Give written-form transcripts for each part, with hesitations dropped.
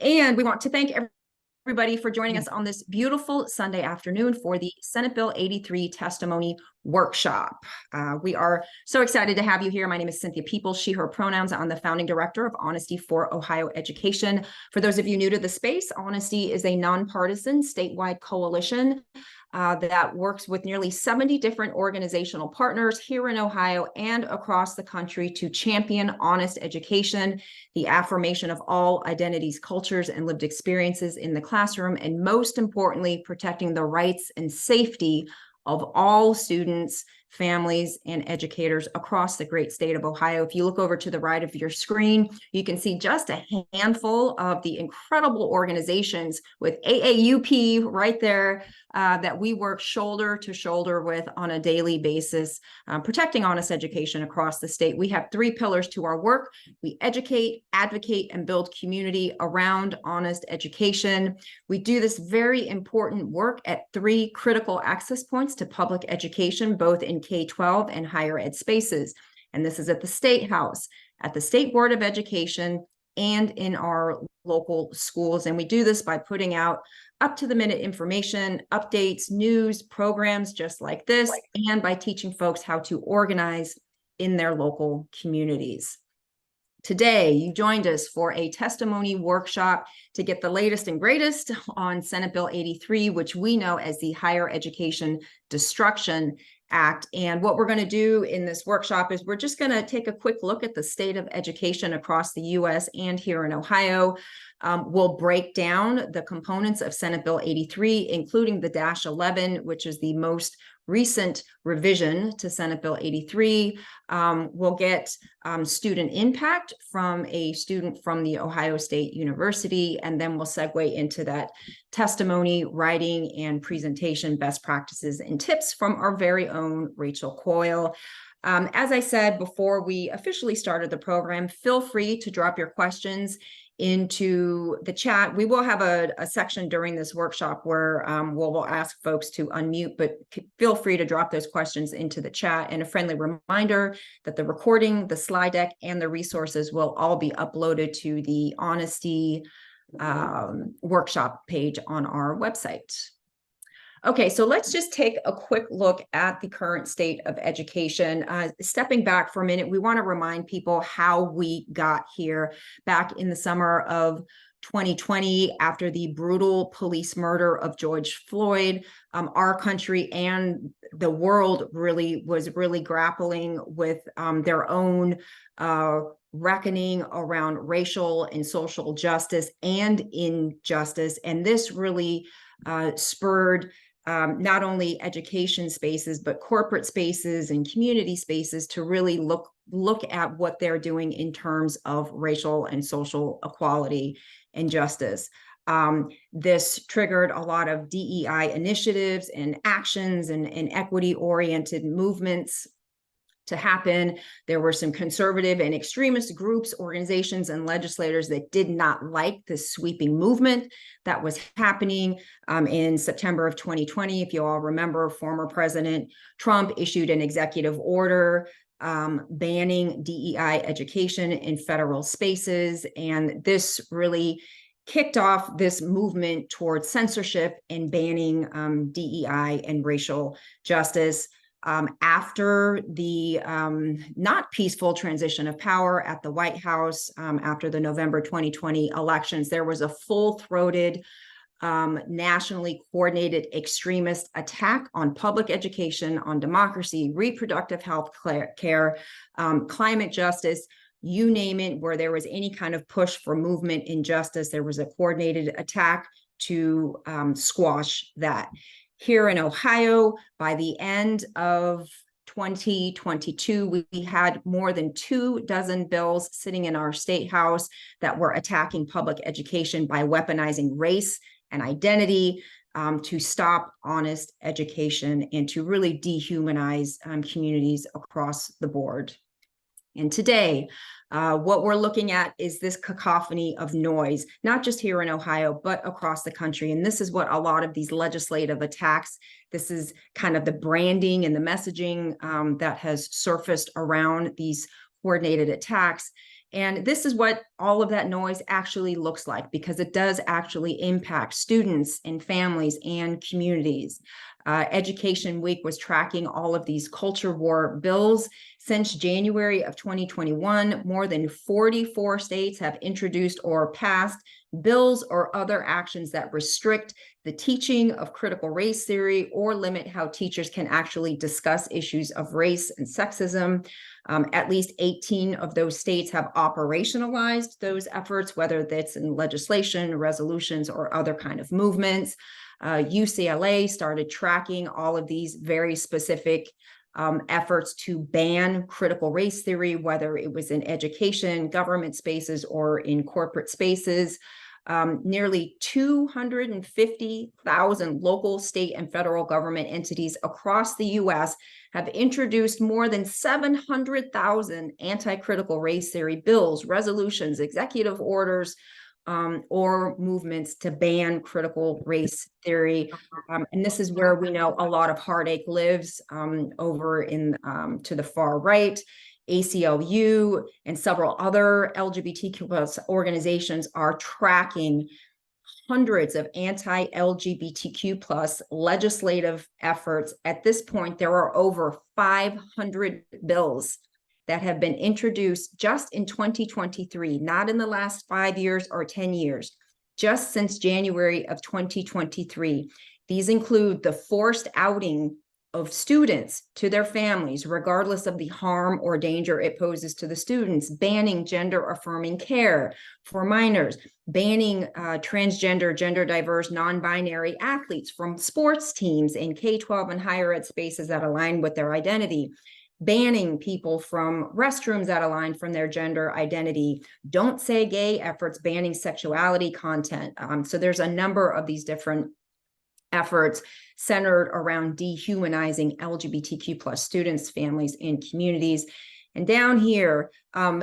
And we want to thank everybody for joining us on this beautiful Sunday afternoon for the Senate Bill 83 testimony workshop. We are so excited to have you here. My name is Cynthia Peoples, she, her pronouns. I'm the founding director of Honesty for Ohio Education. For those of you new to the space, Honesty is a nonpartisan statewide coalition that works with nearly 70 different organizational partners here in Ohio and across the country to champion honest education, the affirmation of all identities, cultures, and lived experiences in the classroom, and most importantly, protecting the rights and safety of all students, families, and educators across the great state of Ohio. If you look over to the right of your screen, you can see just a handful of the incredible organizations with AAUP right there that we work shoulder to shoulder with on a daily basis, protecting honest education across the state. We have three pillars to our work. We educate, advocate, and build community around honest education. We do this very important work at three critical access points to public education, both in K-12 and higher ed spaces. And this is at the Statehouse, at the State Board of Education, and in our local schools. And we do this by putting out up-to-the-minute information, updates, news, programs just like this, and by teaching folks how to organize in their local communities. Today, you joined us for a testimony workshop to get the latest and greatest on Senate Bill 83, which we know as the Higher Education Destruction Act. And what we're going to do in this workshop is we're just going to take a quick look at the state of education across the U.S. and here in Ohio. We'll break down the components of Senate Bill 83, including the -11, which is the most recent revision to Senate Bill 83. We'll get student impact from a student from the Ohio State University, and then we'll segue into that testimony, writing, and presentation best practices and tips from our very own Rachel Coyle. As I said before we officially started the program, feel free to drop your questions into the chat. We will have a section during this workshop where we'll ask folks to unmute, but feel free to drop those questions into the chat. And a friendly reminder that the recording, the slide deck, and the resources will all be uploaded to the Honesty workshop page on our website. Okay, so let's just take a quick look at the current state of education. Stepping back for a minute, we want to remind people how we got here back in the summer of 2020 after the brutal police murder of George Floyd. Our country and the world was grappling with their own reckoning around racial and social justice and injustice. And this really spurred not only education spaces, but corporate spaces and community spaces to really look at what they're doing in terms of racial and social equality and justice. This triggered a lot of DEI initiatives and actions and equity-oriented movements to happen. There were some conservative and extremist groups, organizations, and legislators that did not like this sweeping movement that was happening. In September of 2020, if you all remember, former President Trump issued an executive order banning DEI education in federal spaces. And this really kicked off this movement towards censorship and banning DEI and racial justice. After the not peaceful transition of power at the White House after the November 2020 elections, there was a full-throated, nationally coordinated extremist attack on public education, on democracy, reproductive health care, climate justice, you name it. Where there was any kind of push for movement in justice, there was a coordinated attack to squash that. Here in Ohio, by the end of 2022, we had more than 24 bills sitting in our state house that were attacking public education by weaponizing race and identity to stop honest education and to really dehumanize communities across the board. And today, what we're looking at is this cacophony of noise, not just here in Ohio, but across the country. And this is what a lot of these legislative attacks, this is kind of the branding and the messaging that has surfaced around these coordinated attacks. And this is what all of that noise actually looks like, because it does actually impact students and families and communities. Education Week was tracking all of these culture war bills. Since January of 2021, more than 44 states have introduced or passed bills or other actions that restrict the teaching of critical race theory or limit how teachers can actually discuss issues of race and sexism. At least 18 of those states have operationalized those efforts, whether that's in legislation, resolutions, or other kind of movements. UCLA started tracking all of these very specific efforts to ban critical race theory, whether it was in education, government spaces, or in corporate spaces. Nearly 250,000 local, state, and federal government entities across the U.S. have introduced more than 700,000 anti-critical race theory bills, resolutions, executive orders, or movements to ban critical race theory. And this is where we know a lot of heartache lives, over in to the far right. ACLU and several other LGBTQ+ organizations are tracking hundreds of anti-LGBTQ+ legislative efforts. At this point, there are over 500 bills that have been introduced just in 2023, not in the last 5 years or 10 years, just since January of 2023. These include the forced outing of students to their families, regardless of the harm or danger it poses to the students, banning gender-affirming care for minors, banning transgender, gender-diverse, non-binary athletes from sports teams in K-12 and higher ed spaces that align with their identity, banning people from restrooms that align from their gender identity, don't say gay efforts, banning sexuality content. So there's a number of these different efforts centered around dehumanizing LGBTQ+ students, families, and communities. And down here, a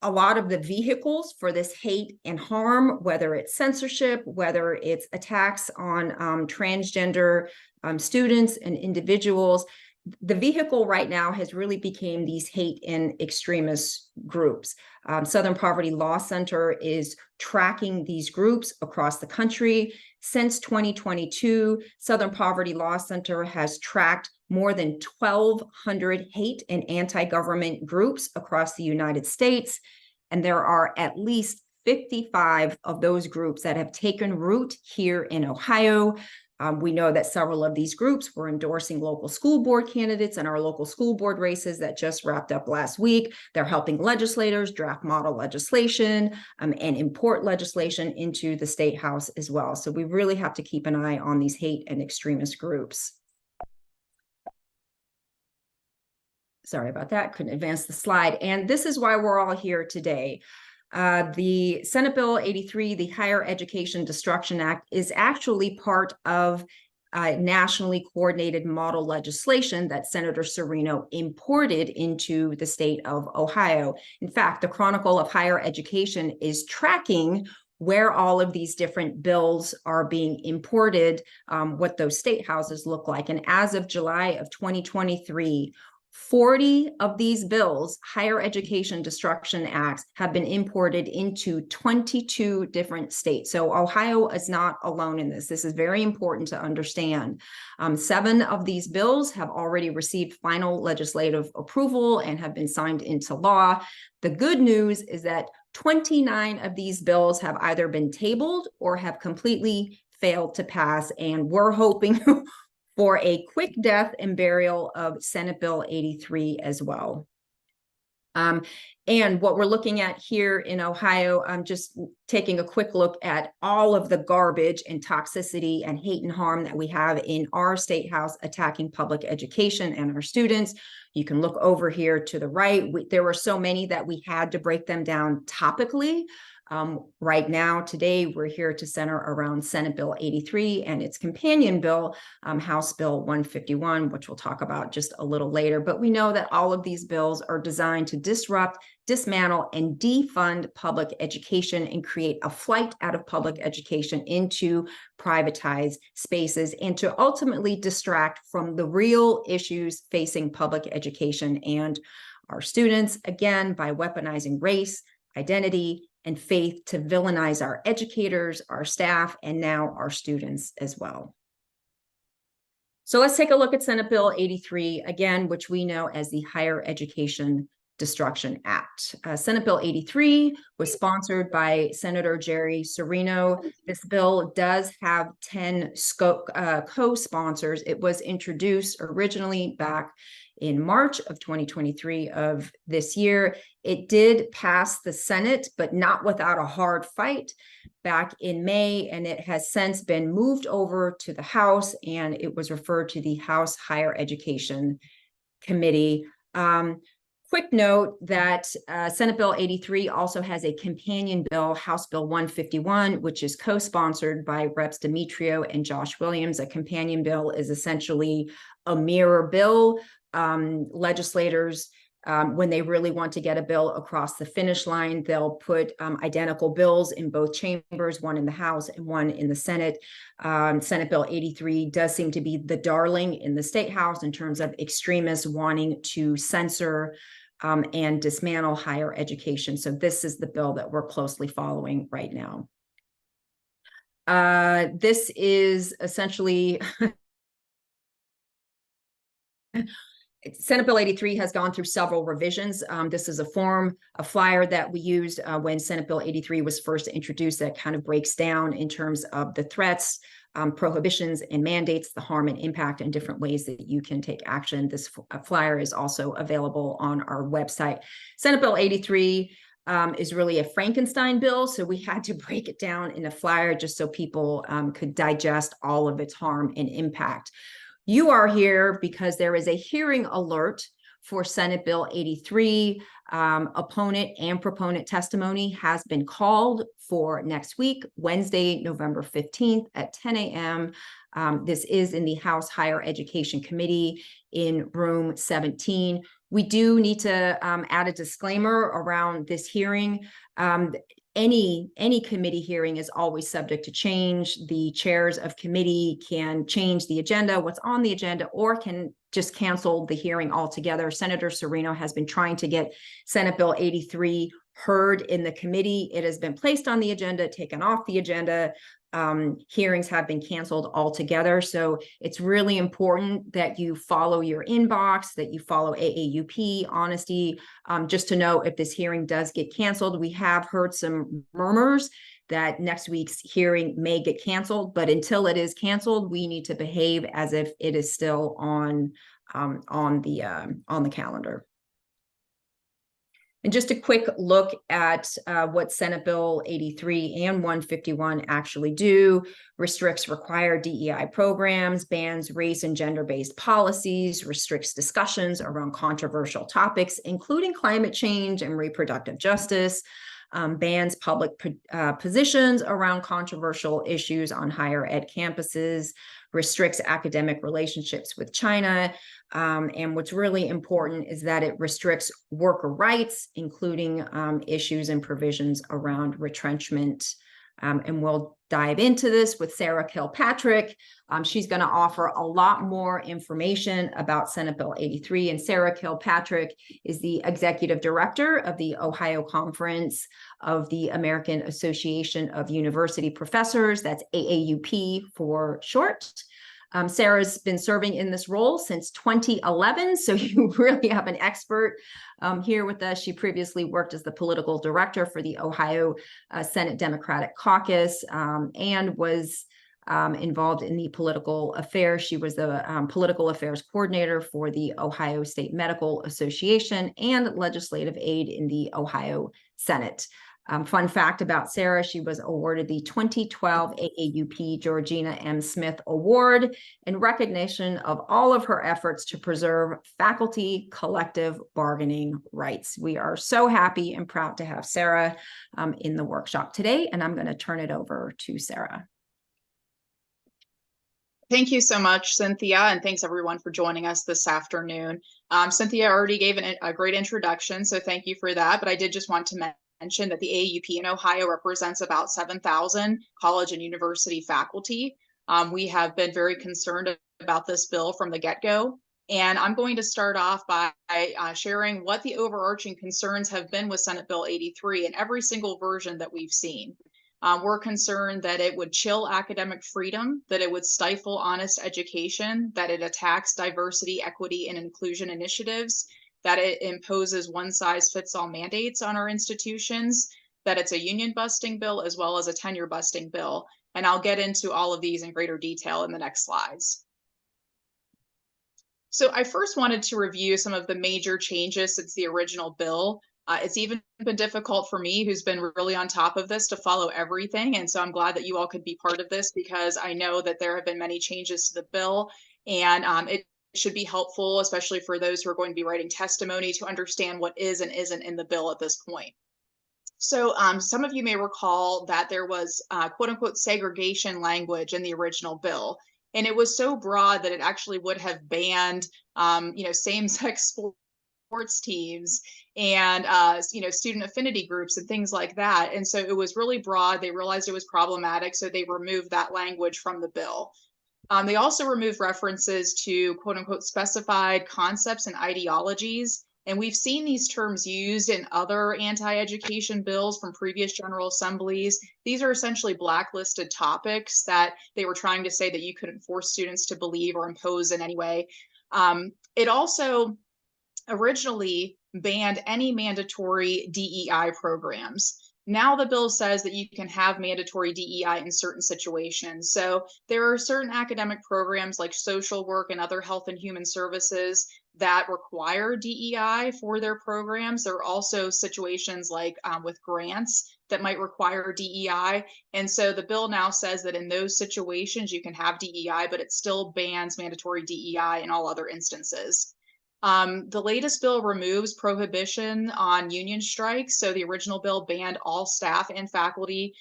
lot of the vehicles for this hate and harm, whether it's censorship, whether it's attacks on transgender students and individuals, the vehicle right now has really become these hate and extremist groups. Southern Poverty Law Center is tracking these groups across the country. Since 2022, Southern Poverty Law Center has tracked more than 1,200 hate and anti-government groups across the United States. And there are at least 55 of those groups that have taken root here in Ohio. We know that several of these groups were endorsing local school board candidates in our local school board races that just wrapped up last week. They're helping legislators draft model legislation and import legislation into the Statehouse as well. So we really have to keep an eye on these hate and extremist groups. Sorry about that, couldn't advance the slide. And this is why we're all here today. The Senate Bill 83, the Higher Education Destruction Act, is actually part of nationally coordinated model legislation that Senator Serino imported into the state of Ohio. In fact, the Chronicle of Higher Education is tracking where all of these different bills are being imported, what those state houses look like. And as of July of 2023, 40 of these bills, Higher Education Destruction Acts, have been imported into 22 different states. So Ohio is not alone in this. This is very important to understand. 7 of these bills have already received final legislative approval and have been signed into law. The good news is that 29 of these bills have either been tabled or have completely failed to pass, and we're hoping for a quick death and burial of Senate Bill 83 as well. And what we're looking at here in Ohio, I'm just taking a quick look at all of the garbage and toxicity and hate and harm that we have in our state house attacking public education and our students. You can look over here to the right. There were so many that we had to break them down topically. Right now, today, we're here to center around Senate Bill 83 and its companion bill, House Bill 151, which we'll talk about just a little later. But we know that all of these bills are designed to disrupt, dismantle, and defund public education and create a flight out of public education into privatized spaces, and to ultimately distract from the real issues facing public education and our students, again, by weaponizing race, identity, and faith to villainize our educators, our staff, and now our students as well. So let's take a look at Senate Bill 83, again, which we know as the Higher Education Destruction Act. Senate Bill 83 was sponsored by Senator Jerry Serino. This bill does have 10 co-sponsors. It was introduced originally back in March of 2023 of this year. It did pass the Senate, but not without a hard fight back in May, and it has since been moved over to the House, and it was referred to the House Higher Education Committee. Quick note that Senate Bill 83 also has a companion bill, House Bill 151, which is co-sponsored by Reps. Demetrio and Josh Williams. A companion bill is essentially a mirror bill. Legislators, when they really want to get a bill across the finish line, they'll put identical bills in both chambers, one in the House and one in the Senate. Senate Bill 83 does seem to be the darling in the State House in terms of extremists wanting to censor and dismantle higher education. So this is the bill that we're closely following right now. This is essentially Senate Bill 83 has gone through several revisions. This is a flyer that we used when Senate Bill 83 was first introduced that kind of breaks down in terms of the threats, prohibitions, and mandates, the harm and impact, and different ways that you can take action. This flyer is also available on our website. Senate Bill 83 is really a Frankenstein bill, so we had to break it down in a flyer just so people could digest all of its harm and impact. You are here because there is a hearing alert for Senate Bill 83. Opponent and proponent testimony has been called for next week, Wednesday, November 15th at 10 a.m. This is in the House Higher Education Committee in room 17. We do need to add a disclaimer around this hearing. Any committee hearing is always subject to change. The chairs of committee can change the agenda, what's on the agenda, or can just cancel the hearing altogether. Senator Serino has been trying to get Senate Bill 83 heard in the committee. It has been placed on the agenda, taken off the agenda. Hearings have been canceled altogether. So it's really important that you follow your inbox, that you follow AAUP honesty, just to know if this hearing does get canceled. We have heard some murmurs that next week's hearing may get canceled, but until it is canceled, we need to behave as if it is still on the calendar. And just a quick look at what Senate Bill 83 and 151 actually do: restricts required DEI programs, bans race and gender-based policies, restricts discussions around controversial topics, including climate change and reproductive justice, bans public positions around controversial issues on higher ed campuses, restricts academic relationships with China. And what's really important is that it restricts worker rights, including issues and provisions around retrenchment. And we'll dive into this with Sara Kilpatrick. She's going to offer a lot more information about Senate Bill 83. And Sara Kilpatrick is the executive director of the Ohio Conference of the American Association of University Professors. That's AAUP for short. Sara's been serving in this role since 2011, so you really have an expert here with us. She previously worked as the political director for the Ohio Senate Democratic Caucus and was involved in the political affairs. She was the political affairs coordinator for the Ohio State Medical Association and legislative aide in the Ohio Senate. Fun fact about Sara: she was awarded the 2012 AAUP Georgina M. Smith Award in recognition of all of her efforts to preserve faculty collective bargaining rights. We are so happy and proud to have Sara in the workshop today, and I'm going to turn it over to Sara. Thank you so much, Cynthia, and thanks everyone for joining us this afternoon. Cynthia already gave a great introduction, so thank you for that, but I did just want to mention that the AAUP in Ohio represents about 7,000 college and university faculty. We have been very concerned about this bill from the get-go, And I'm going to start off by sharing what the overarching concerns have been with Senate Bill 83 in every single version that we've seen. We're concerned that it would chill academic freedom, that it would stifle honest education, that it attacks diversity, equity, and inclusion initiatives, that it imposes one-size-fits-all mandates on our institutions, that it's a union busting bill as well as a tenure busting bill. And I'll get into all of these in greater detail in the next slides. So I first wanted to review some of the major changes since the original bill. It's even been difficult for me, who's been really on top of this, to follow everything. And so I'm glad that you all could be part of this, because I know that there have been many changes to the bill, and it should be helpful, especially for those who are going to be writing testimony, to understand what is and isn't in the bill at this point. So some of you may recall that there was quote unquote segregation language in the original bill. And it was so broad that it actually would have banned, same-sex sports teams and, student affinity groups and things like that. And so it was really broad. They realized it was problematic, so they removed that language from the bill. They also removed references to quote unquote specified concepts and ideologies. And we've seen these terms used in other anti-education bills from previous General Assemblies. These are essentially blacklisted topics that they were trying to say that you couldn't force students to believe or impose in any way. It also originally banned any mandatory DEI programs. Now the bill says that you can have mandatory DEI in certain situations. So there are certain academic programs like social work and other health and human services that require DEI for their programs. There are also situations like with grants that might require DEI. And so the bill now says that in those situations you can have DEI, but it still bans mandatory DEI in all other instances. The latest bill removes prohibition on union strikes. So the original bill banned all staff and faculty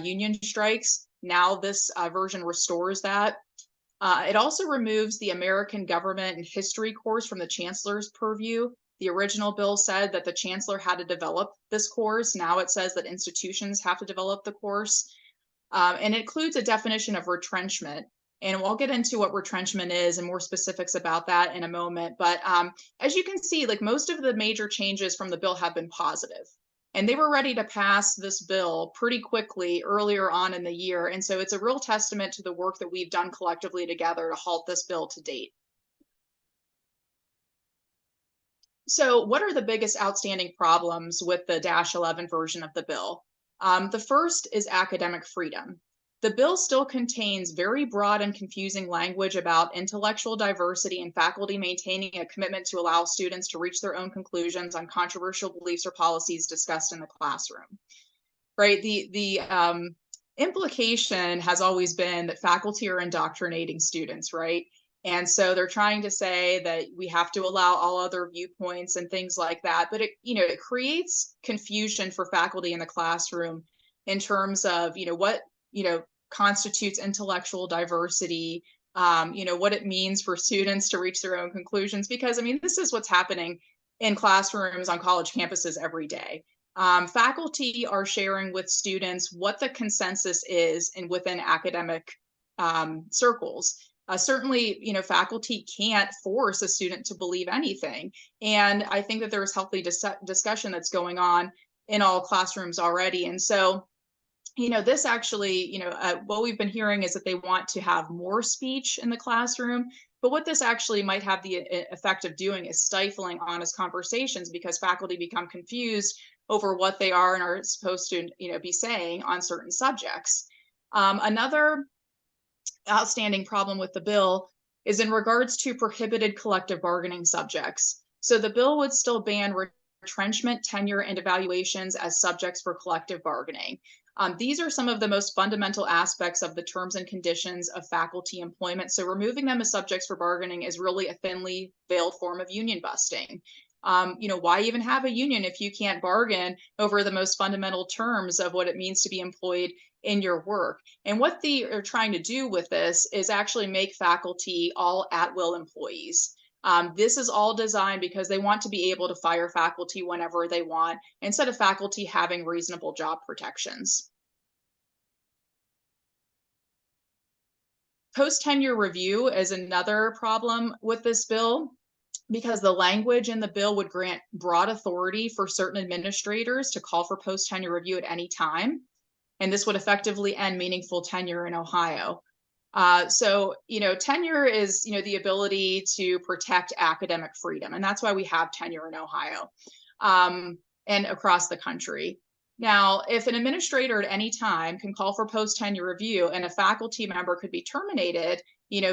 union strikes. Now this version restores that. It also removes the American Government and History course from the chancellor's purview. The original bill said that the chancellor had to develop this course. Now it says that institutions have to develop the course. And it includes a definition of retrenchment. And we'll get into what retrenchment is and more specifics about that in a moment. But as you can see, like most of the major changes from the bill have been positive. And they were ready to pass this bill pretty quickly earlier on in the year. And so it's a real testament to the work that we've done collectively together to halt this bill to date. So what are the biggest outstanding problems with the -11 version of the bill? The first is academic freedom. The bill still contains very broad and confusing language about intellectual diversity and faculty maintaining a commitment to allow students to reach their own conclusions on controversial beliefs or policies discussed in the classroom. Right? The implication has always been that faculty are indoctrinating students, right? And so they're trying to say that we have to allow all other viewpoints and things like that. But it creates confusion for faculty in the classroom in terms of, what constitutes intellectual diversity, what it means for students to reach their own conclusions. Because, this is what's happening in classrooms on college campuses every day. Faculty are sharing with students what the consensus is within academic circles. Certainly, faculty can't force a student to believe anything. And I think that there's healthy discussion that's going on in all classrooms already. And so, this actually, what we've been hearing is that they want to have more speech in the classroom. But what this actually might have the effect of doing is stifling honest conversations, because faculty become confused over what they are and are supposed to, be saying on certain subjects. Another outstanding problem with the bill is in regards to prohibited collective bargaining subjects. So the bill would still ban retrenchment, tenure, and evaluations as subjects for collective bargaining. These are some of the most fundamental aspects of the terms and conditions of faculty employment. So removing them as subjects for bargaining is really a thinly veiled form of union busting. Why even have a union if you can't bargain over the most fundamental terms of what it means to be employed in your work? And what they are trying to do with this is actually make faculty all at-will employees. This is all designed because they want to be able to fire faculty whenever they want, instead of faculty having reasonable job protections. Post-tenure review is another problem with this bill, because the language in the bill would grant broad authority for certain administrators to call for post-tenure review at any time. And this would effectively end meaningful tenure in Ohio. So, tenure is, the ability to protect academic freedom. And that's why we have tenure in Ohio and across the country. Now, if an administrator at any time can call for post-tenure review and a faculty member could be terminated,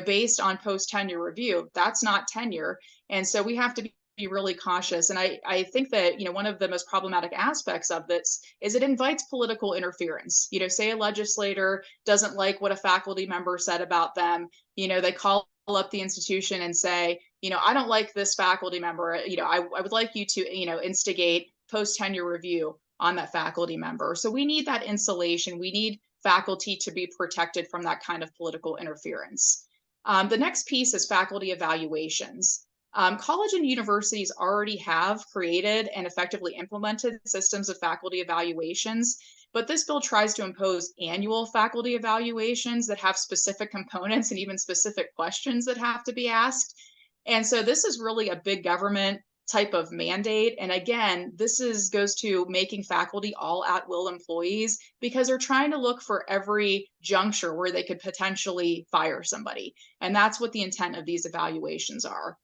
based on post-tenure review, that's not tenure. And so we have to be really cautious. And I think that, one of the most problematic aspects of this is it invites political interference. Say a legislator doesn't like what a faculty member said about them, they call up the institution and say, I don't like this faculty member, I would like you to, instigate post-tenure review on that faculty member. So we need that insulation. We need faculty to be protected from that kind of political interference. The next piece is faculty evaluations. College and universities already have created and effectively implemented systems of faculty evaluations, but this bill tries to impose annual faculty evaluations that have specific components and even specific questions that have to be asked. And so this is really a big government type of mandate. And again, this goes to making faculty all at-will employees because they're trying to look for every juncture where they could potentially fire somebody. And that's what the intent of these evaluations are.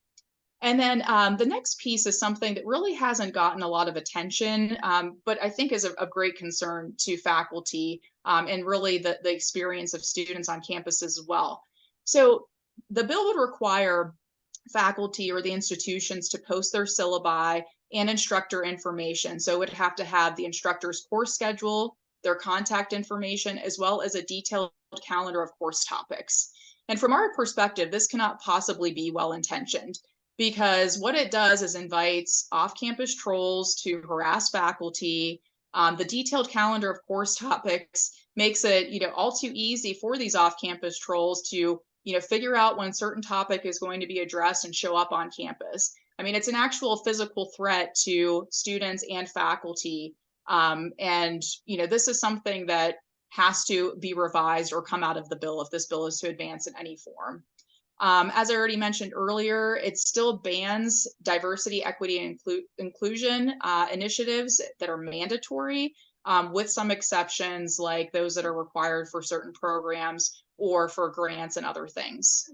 And then the next piece is something that really hasn't gotten a lot of attention, but I think is of great concern to faculty and really the experience of students on campus as well. So the bill would require faculty or the institutions to post their syllabi and instructor information. So it would have to have the instructor's course schedule, their contact information, as well as a detailed calendar of course topics. And from our perspective, this cannot possibly be well-intentioned, because what it does is invites off-campus trolls to harass faculty. The detailed calendar of course topics makes it, all too easy for these off-campus trolls to, figure out when a certain topic is going to be addressed and show up on campus. I mean, it's an actual physical threat to students and faculty. And, this is something that has to be revised or come out of the bill if this bill is to advance in any form. As I already mentioned earlier, it still bans diversity, equity, and inclusion initiatives that are mandatory, with some exceptions like those that are required for certain programs or for grants and other things.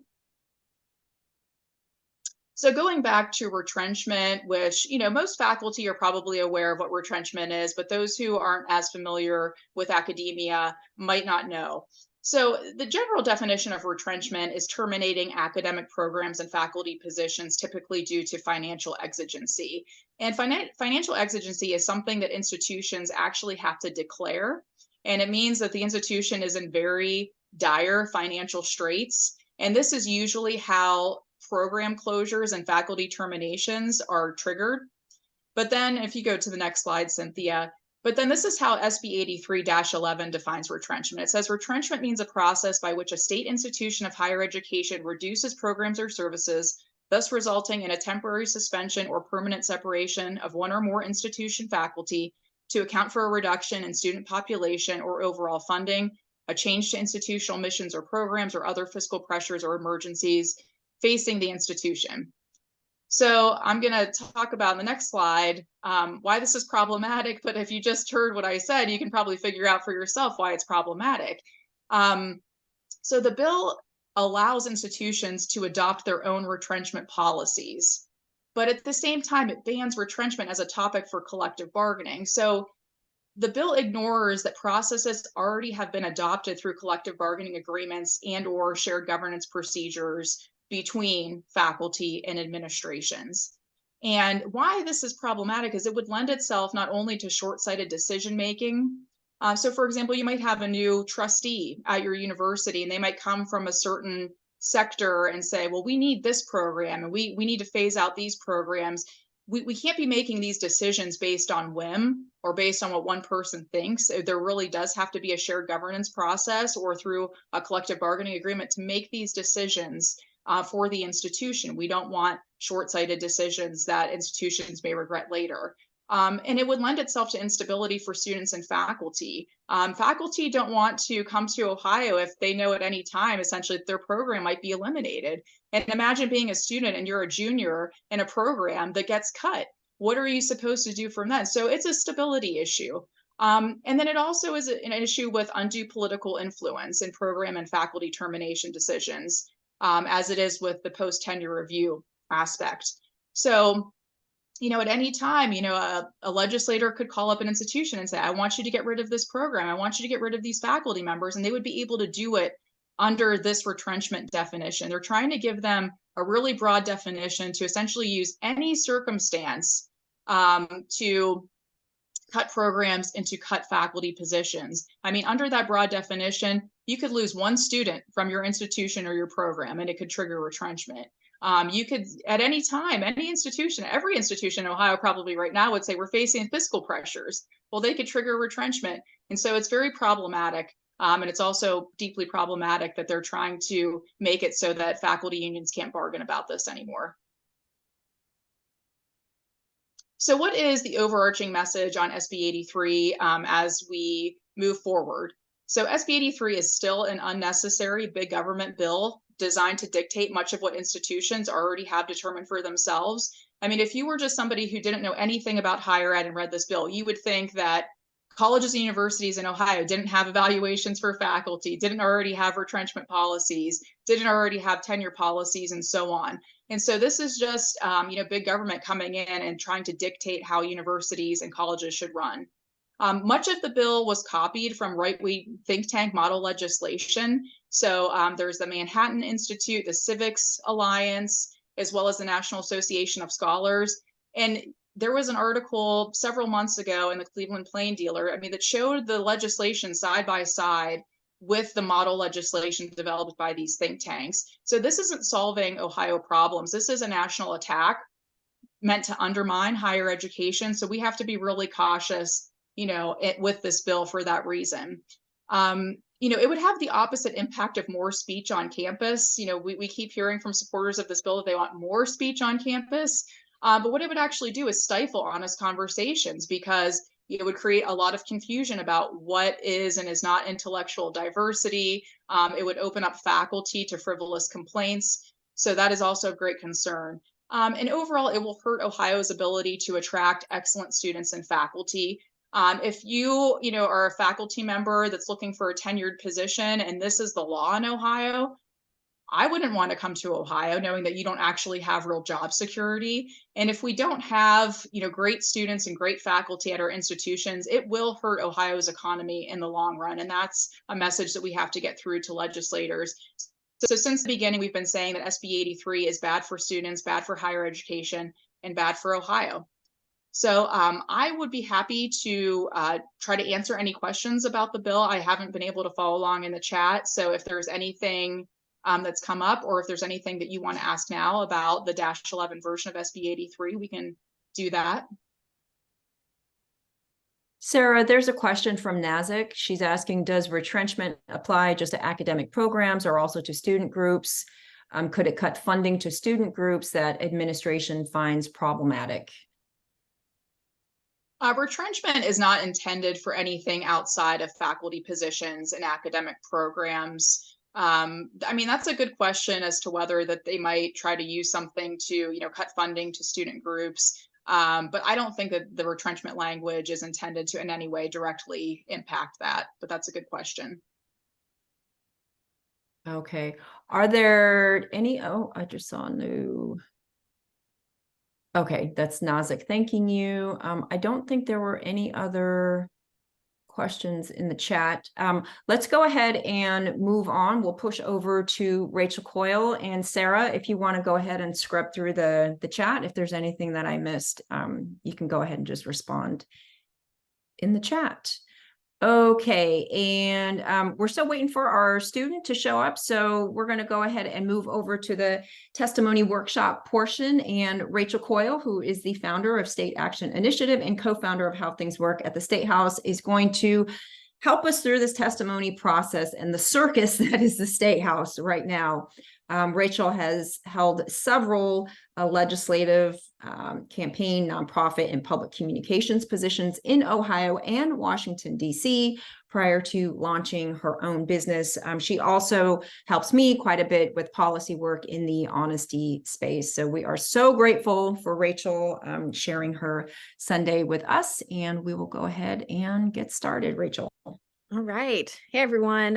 So going back to retrenchment, which, most faculty are probably aware of what retrenchment is, but those who aren't as familiar with academia might not know. So the general definition of retrenchment is terminating academic programs and faculty positions, typically due to financial exigency. And financial exigency is something that institutions actually have to declare. And it means that the institution is in very dire financial straits. And this is usually how program closures and faculty terminations are triggered. But then if you go to the next slide, Cynthia, but then this is how SB 83-11 defines retrenchment. It says retrenchment means a process by which a state institution of higher education reduces programs or services, thus resulting in a temporary suspension or permanent separation of one or more institution faculty to account for a reduction in student population or overall funding, a change to institutional missions or programs, or other fiscal pressures or emergencies facing the institution. So I'm going to talk about in the next slide why this is problematic, but if you just heard what I said, you can probably figure out for yourself why it's problematic. So the bill allows institutions to adopt their own retrenchment policies, but at the same time, it bans retrenchment as a topic for collective bargaining. So the bill ignores that processes already have been adopted through collective bargaining agreements and/or shared governance procedures between faculty and administrations. And why this is problematic is it would lend itself not only to short-sighted decision-making. So for example, you might have a new trustee at your university and they might come from a certain sector and say, well, we need this program and we need to phase out these programs. We can't be making these decisions based on whim or based on what one person thinks. There really does have to be a shared governance process or through a collective bargaining agreement to make these decisions for the institution. We don't want short-sighted decisions that institutions may regret later. And it would lend itself to instability for students and faculty. Faculty don't want to come to Ohio if they know at any time, essentially, that their program might be eliminated. And imagine being a student and you're a junior in a program that gets cut. What are you supposed to do from then? So it's a stability issue. And then it also is an issue with undue political influence in program and faculty termination decisions, as it is with the post-tenure review aspect. So, at any time, a legislator could call up an institution and say, I want you to get rid of this program. I want you to get rid of these faculty members. And they would be able to do it under this retrenchment definition. They're trying to give them a really broad definition to essentially use any circumstance to cut programs and to cut faculty positions. I mean, under that broad definition, you could lose one student from your institution or your program, and it could trigger retrenchment. You could, at any time, any institution, every institution in Ohio probably right now would say we're facing fiscal pressures. Well, they could trigger retrenchment. And so it's very problematic. And it's also deeply problematic that they're trying to make it so that faculty unions can't bargain about this anymore. So what is the overarching message on SB 83 as we move forward? So SB 83 is still an unnecessary big government bill designed to dictate much of what institutions already have determined for themselves. I mean, if you were just somebody who didn't know anything about higher ed and read this bill, you would think that colleges and universities in Ohio didn't have evaluations for faculty, didn't already have retrenchment policies, didn't already have tenure policies, and so on. And so this is just, big government coming in and trying to dictate how universities and colleges should run. Much of the bill was copied from right-wing think tank model legislation. So there's the Manhattan Institute, the Civics Alliance, as well as the National Association of Scholars. And there was an article several months ago in the Cleveland Plain Dealer, that showed the legislation side by side with the model legislation developed by these think tanks. So this isn't solving Ohio problems. This is a national attack meant to undermine higher education. So we have to be really cautious, with this bill for that reason. It would have the opposite impact of more speech on campus. We keep hearing from supporters of this bill that they want more speech on campus. But what it would actually do is stifle honest conversations, because it would create a lot of confusion about what is and is not intellectual diversity. It would open up faculty to frivolous complaints. So that is also of great concern. And overall, it will hurt Ohio's ability to attract excellent students and faculty. If you, are a faculty member that's looking for a tenured position and this is the law in Ohio, I wouldn't want to come to Ohio knowing that you don't actually have real job security. And if we don't have, great students and great faculty at our institutions, it will hurt Ohio's economy in the long run. And that's a message that we have to get through to legislators. So since the beginning, we've been saying that SB 83 is bad for students, bad for higher education, and bad for Ohio. So I would be happy to try to answer any questions about the bill. I haven't been able to follow along in the chat. So if there's anything that's come up, or if there's anything that you want to ask now about the -11 version of SB 83, we can do that. Sara, there's a question from Nazik. She's asking, does retrenchment apply just to academic programs or also to student groups? Could it cut funding to student groups that administration finds problematic? Retrenchment is not intended for anything outside of faculty positions and academic programs. That's a good question as to whether that they might try to use something to, cut funding to student groups. But I don't think that the retrenchment language is intended to in any way directly impact that. But that's a good question. Okay. Are there any, I just saw a new. Okay, that's Nazik thanking you. I don't think there were any other questions in the chat. Let's go ahead and move on. We'll push over to Rachel Coyle and Sara. If you want to go ahead and scrub through the chat, if there's anything that I missed, you can go ahead and just respond in the chat. Okay, and we're still waiting for our student to show up, so we're going to go ahead and move over to the testimony workshop portion. And Rachel Coyle, who is the founder of State Action Initiative and co-founder of How Things Work at the Statehouse, is going to help us through this testimony process and the circus that is the Statehouse right now. Rachel has held several legislative, campaign, nonprofit, and public communications positions in Ohio and Washington, D.C. prior to launching her own business. She also helps me quite a bit with policy work in the honesty space. So we are so grateful for Rachel sharing her Sunday with us, and we will go ahead and get started. Rachel. All right. Hey, everyone.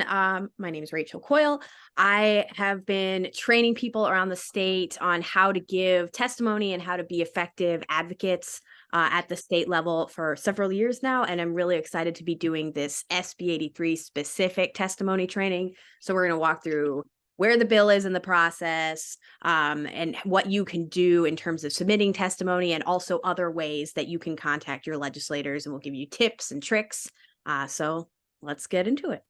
My name is Rachel Coyle. I have been training people around the state on how to give testimony and how to be effective advocates at the state level for several years now. And I'm really excited to be doing this SB 83 specific testimony training. So we're going to walk through where the bill is in the process, and what you can do in terms of submitting testimony, and also other ways that you can contact your legislators, and we'll give you tips and tricks. So let's get into it.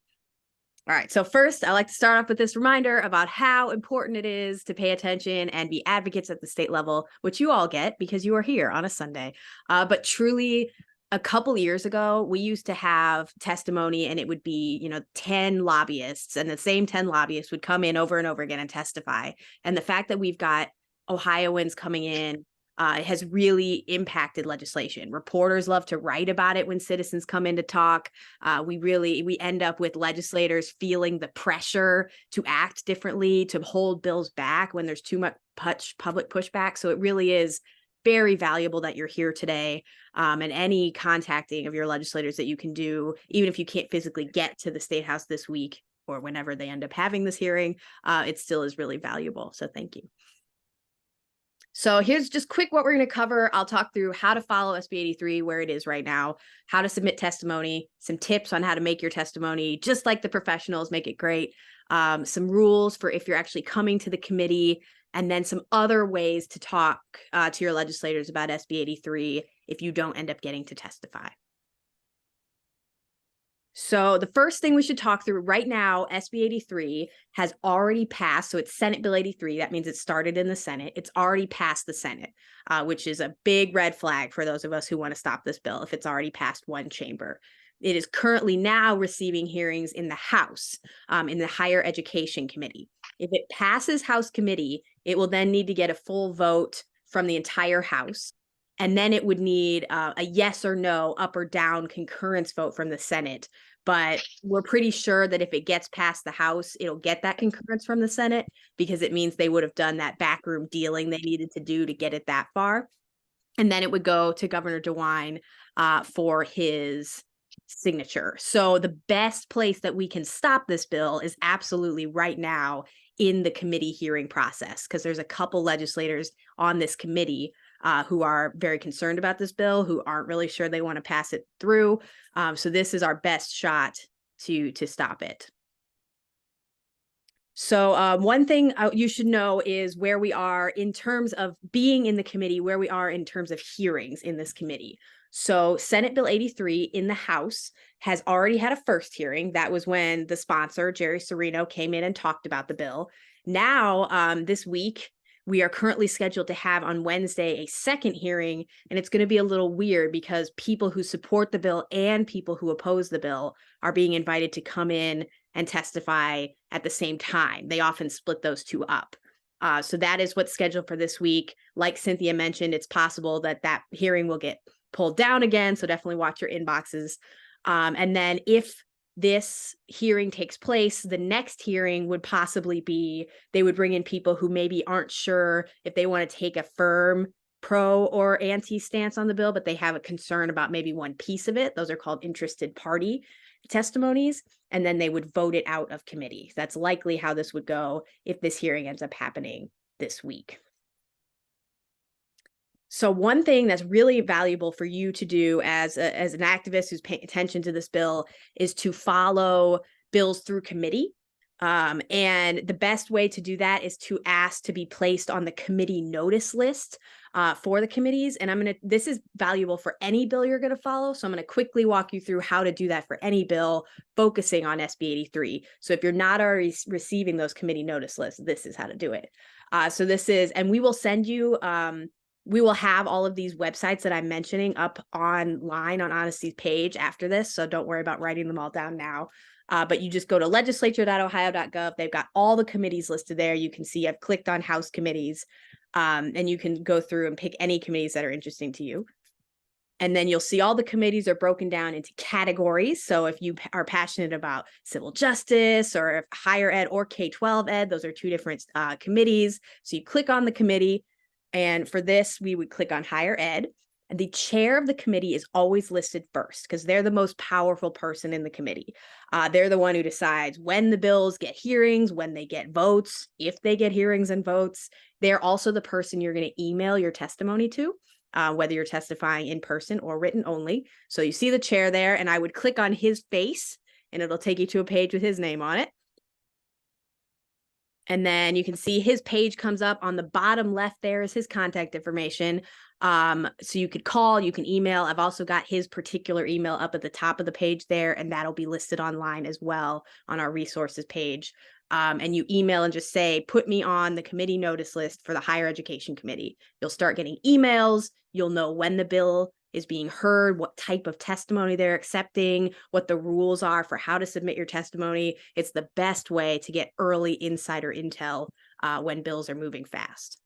All right. So first, I like to start off with this reminder about how important it is to pay attention and be advocates at the state level, which you all get because you are here on a Sunday. But truly, a couple years ago, we used to have testimony, and it would be, 10 lobbyists, and the same 10 lobbyists would come in over and over again and testify. And the fact that we've got Ohioans coming in has really impacted legislation. Reporters love to write about it when citizens come in to talk. We end up with legislators feeling the pressure to act differently, to hold bills back when there's too much public pushback. So it really is very valuable that you're here today, and any contacting of your legislators that you can do, even if you can't physically get to the Statehouse this week or whenever they end up having this hearing, it still is really valuable. So thank you. So here's just quick what we're going to cover. I'll talk through how to follow SB 83, where it is right now, how to submit testimony, some tips on how to make your testimony just like the professionals, make it great, some rules for if you're actually coming to the committee, and then some other ways to talk to your legislators about SB 83 if you don't end up getting to testify. So the first thing we should talk through right now, SB 83 has already passed. So it's Senate Bill 83. That means it started in the Senate. It's already passed the Senate, which is a big red flag for those of us who want to stop this bill if it's already passed one chamber. It is currently now receiving hearings in the House, in the Higher Education Committee. If it passes House committee, it will then need to get a full vote from the entire House. And then it would need a yes or no, up or down concurrence vote from the Senate. But we're pretty sure that if it gets past the House, it'll get that concurrence from the Senate, because it means they would have done that backroom dealing they needed to do to get it that far. And then it would go to Governor DeWine for his signature. So the best place that we can stop this bill is absolutely right now in the committee hearing process, because there's a couple legislators on this committee who are very concerned about this bill, who aren't really sure they want to pass it through. So this is our best shot to stop it. So one thing you should know is where we are in terms of being in the committee, where we are in terms of hearings in this committee. So Senate Bill 83 in the House has already had a first hearing. That was when the sponsor, Jerry Serino, came in and talked about the bill. Now, this week, we are currently scheduled to have on Wednesday a second hearing, and it's going to be a little weird because people who support the bill and people who oppose the bill are being invited to come in and testify at the same time. They often split those two up. So that is what's scheduled for this week. Like Cynthia mentioned, it's possible that that hearing will get pulled down again, so definitely watch your inboxes. And then if this hearing takes place, the next hearing would possibly be, they would bring in people who maybe aren't sure if they want to take a firm pro or anti stance on the bill, but they have a concern about maybe one piece of it. Those are called interested party testimonies. And then they would vote it out of committee. That's likely how this would go if this hearing ends up happening this week. So one thing that's really valuable for you to do as an activist who's paying attention to this bill is to follow bills through committee. And the best way to do that is to ask to be placed on the committee notice list for the committees. And this is valuable for any bill you're going to follow. So I'm going to quickly walk you through how to do that for any bill focusing on SB 83. So if you're not already receiving those committee notice lists, this is how to do it. And we will send you, we will have all of these websites that I'm mentioning up online on Honesty's page after this. So don't worry about writing them all down now. But you just go to legislature.ohio.gov. They've got all the committees listed there. You can see I've clicked on House committees, and you can go through and pick any committees that are interesting to you. And then you'll see all the committees are broken down into categories. So if you are passionate about civil justice or higher ed or K-12 ed, those are two different committees. So you click on the committee. And for this, we would click on higher ed. And the chair of the committee is always listed first because they're the most powerful person in the committee. They're the one who decides when the bills get hearings, when they get votes, if they get hearings and votes. They're also the person you're going to email your testimony to. Whether you're testifying in person or written only. So you see the chair there, and I would click on his face, and it'll take you to a page with his name on it. And then you can see his page comes up on the bottom left. There is his contact information. So you could call, you can email. I've also got his particular email up at the top of the page there, and that'll be listed online as well on our resources page. And you email and just say, put me on the committee notice list for the higher education committee. You'll start getting emails. You'll know when the bill is being heard, what type of testimony they're accepting, what the rules are for how to submit your testimony. It's the best way to get early insider intel when bills are moving fast.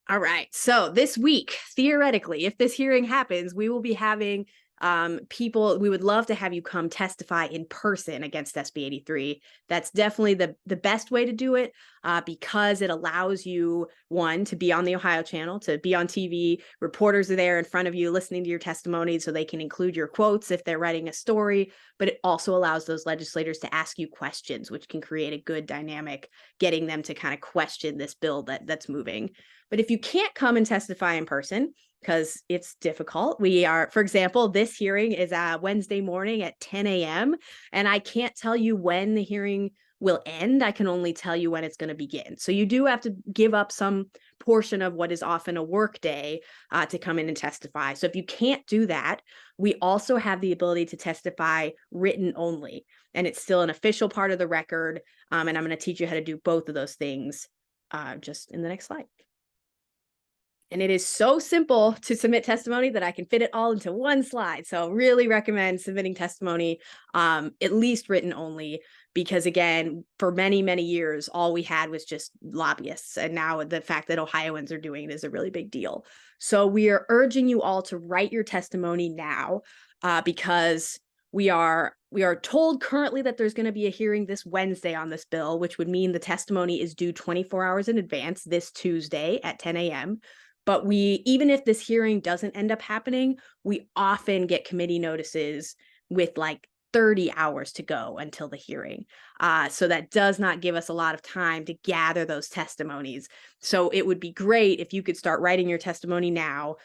All right. So this week, theoretically, if this hearing happens, we will be having people. We would love to have you come testify in person against SB 83. That's definitely the best way to do it because it allows you, one, to be on the Ohio channel, to be on TV. Reporters are there in front of you listening to your testimony so they can include your quotes if they're writing a story. But it also allows those legislators to ask you questions, which can create a good dynamic, getting them to kind of question this bill that's moving. But if you can't come and testify in person, because it's difficult. We are, for example, this hearing is Wednesday morning at 10 a.m. And I can't tell you when the hearing will end. I can only tell you when it's going to begin. So you do have to give up some portion of what is often a work day to come in and testify. So if you can't do that, we also have the ability to testify written only. And it's still an official part of the record. And I'm going to teach you how to do both of those things just in the next slide. And it is so simple to submit testimony that I can fit it all into one slide. So really recommend submitting testimony, at least written only, because again, for many, many years, all we had was just lobbyists. And now the fact that Ohioans are doing it is a really big deal. So we are urging you all to write your testimony now because we are told currently that there's going to be a hearing this Wednesday on this bill, which would mean the testimony is due 24 hours in advance this Tuesday at 10 a.m. But even if this hearing doesn't end up happening, we often get committee notices with like 30 hours to go until the hearing. So that does not give us a lot of time to gather those testimonies. So it would be great if you could start writing your testimony now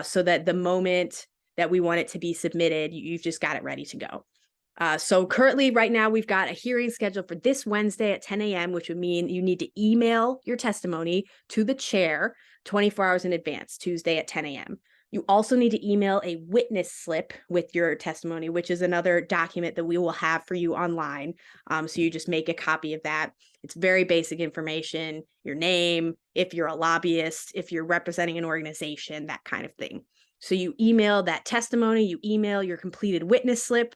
so that the moment that we want it to be submitted, you've just got it ready to go. So currently right now we've got a hearing scheduled for this Wednesday at 10 a.m., which would mean you need to email your testimony to the chair 24 hours in advance, Tuesday at 10 a.m. You also need to email a witness slip with your testimony, which is another document that we will have for you online. So you just make a copy of that. It's very basic information, your name, if you're a lobbyist, if you're representing an organization, that kind of thing. So you email that testimony, you email your completed witness slip.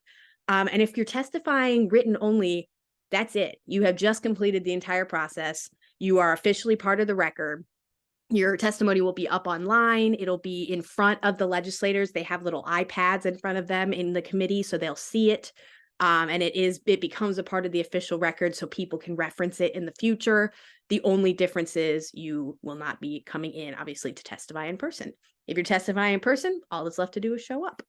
And if you're testifying written only, that's it. You have just completed the entire process. You are officially part of the record. Your testimony will be up online. It'll be in front of the legislators. They have little iPads in front of them in the committee, so they'll see it. And it becomes a part of the official record so people can reference it in the future. The only difference is you will not be coming in, obviously, to testify in person. If you're testifying in person, all that's left to do is show up.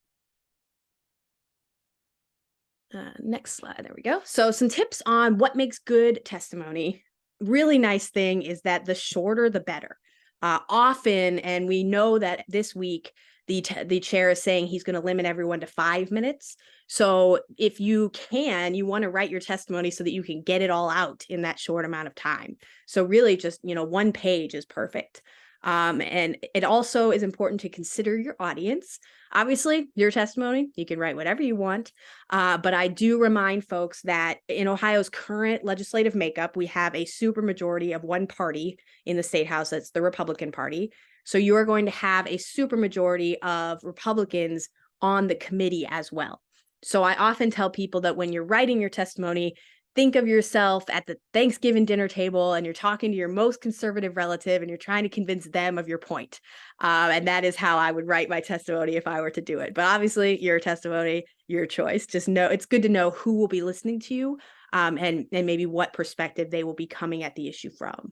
Next slide. There we go. So some tips on what makes good testimony. Really nice thing is that the shorter, the better. Often, and we know that this week, the chair is saying he's going to limit everyone to 5 minutes. So if you want to write your testimony so that you can get it all out in that short amount of time. So really just, 1 page is perfect. And it also is important to consider your audience. Obviously, your testimony, you can write whatever you want. But I do remind folks that in Ohio's current legislative makeup, we have a supermajority of one party in the Statehouse. That's the Republican Party. So you are going to have a supermajority of Republicans on the committee as well. So I often tell people that when you're writing your testimony, think of yourself at the Thanksgiving dinner table and you're talking to your most conservative relative and you're trying to convince them of your point. And that is how I would write my testimony if I were to do it. But obviously, your testimony, your choice. Just know it's good to know who will be listening to you, and maybe what perspective they will be coming at the issue from.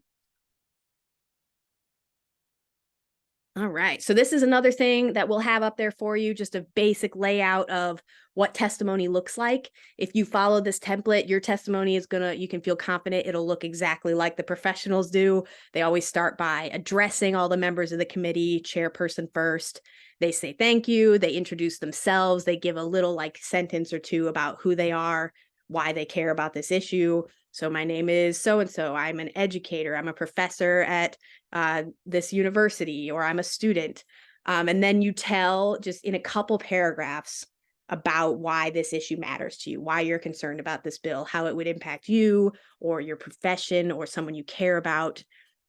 All right. So this is another thing that we'll have up there for you, just a basic layout of what testimony looks like. If you follow this template, your testimony is you can feel confident it'll look exactly like the professionals do. They always start by addressing all the members of the committee, chairperson first. They say thank you. They introduce themselves. They give a little sentence or two about who they are, why they care about this issue. So my name is so-and-so. I'm an educator. I'm a professor at this university, or I'm a student. And then you tell just in a couple paragraphs about why this issue matters to you, why you're concerned about this bill, how it would impact you or your profession or someone you care about.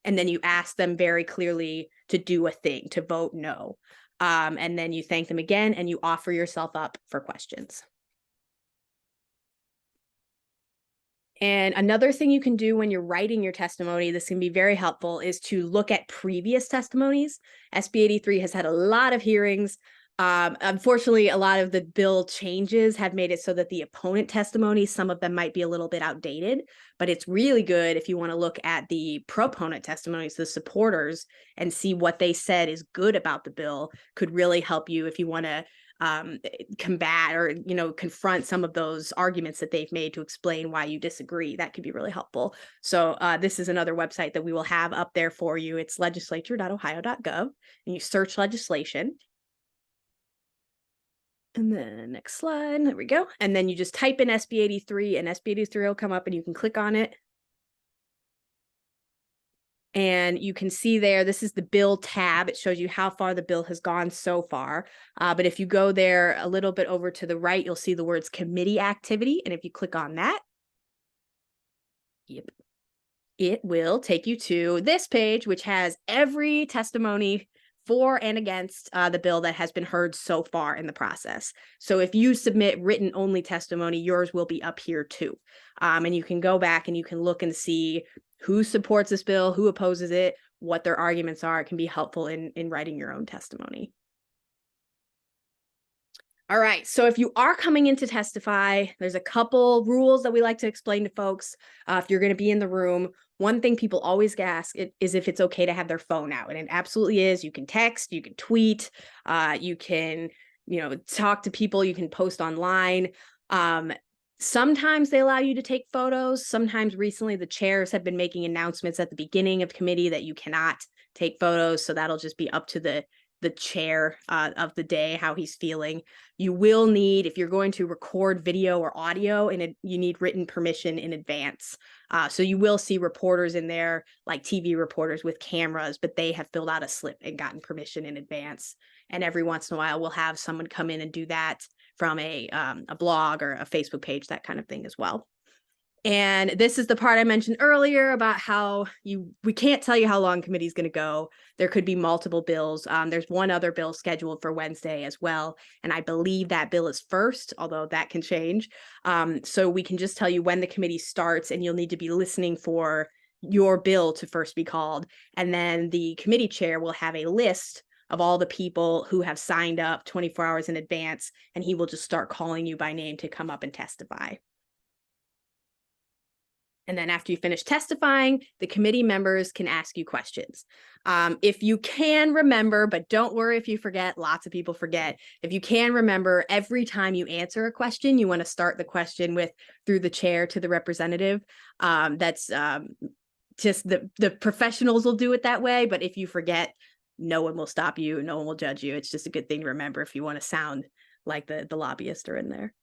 And then you ask them very clearly to do a thing, to vote no. And then you thank them again and you offer yourself up for questions. And another thing you can do when you're writing your testimony, this can be very helpful, is to look at previous testimonies. SB 83 has had a lot of hearings. Unfortunately, a lot of the bill changes have made it so that the opponent testimonies, some of them might be a little bit outdated, but it's really good if you want to look at the proponent testimonies, the supporters, and see what they said is good about the bill. Could really help you if you want to combat or confront some of those arguments that they've made to explain why you disagree. That could be really helpful. So this is another website that we will have up there for you. It's legislature.ohio.gov, and you search legislation. And then next slide, there we go. And then you just type in SB 83 and SB 83 will come up and you can click on it. And you can see there, this is the bill tab. It shows you how far the bill has gone so far. But if you go there a little bit over to the right, you'll see the words committee activity. And if you click on that, yep, it will take you to this page, which has every testimony for and against the bill that has been heard so far in the process. So if you submit written only testimony, yours will be up here too. And you can go back and you can look and see who supports this bill, who opposes it, what their arguments are. It can be helpful in writing your own testimony. All right, so if you are coming in to testify, there's a couple rules that we like to explain to folks if you're going to be in the room. One thing people always ask is if it's okay to have their phone out, and it absolutely is. You can text, you can tweet, you can, talk to people, you can post online. Sometimes they allow you to take photos. Sometimes recently the chairs have been making announcements at the beginning of committee that you cannot take photos. So that'll just be up to the chair of the day, how he's feeling. You will need, if you're going to record video or audio, and you need written permission in advance. So you will see reporters in there, like TV reporters with cameras, but they have filled out a slip and gotten permission in advance. And every once in a while, we'll have someone come in and do that from a blog or a Facebook page, that kind of thing as well. And this is the part I mentioned earlier about how we can't tell you how long committee is going to go. There could be multiple bills. There's one other bill scheduled for Wednesday as well. And I believe that bill is first, although that can change. So we can just tell you when the committee starts, and you'll need to be listening for your bill to first be called. And then the committee chair will have a list of all the people who have signed up 24 hours in advance, and he will just start calling you by name to come up and testify. And then after you finish testifying, the committee members can ask you questions. If you can remember, but don't worry if you forget, lots of people forget. If you can remember, every time you answer a question, you want to start the question with through the chair to the representative. That's just the professionals will do it that way. But if you forget, no one will stop you. No one will judge you. It's just a good thing to remember if you want to sound like the lobbyist are in there.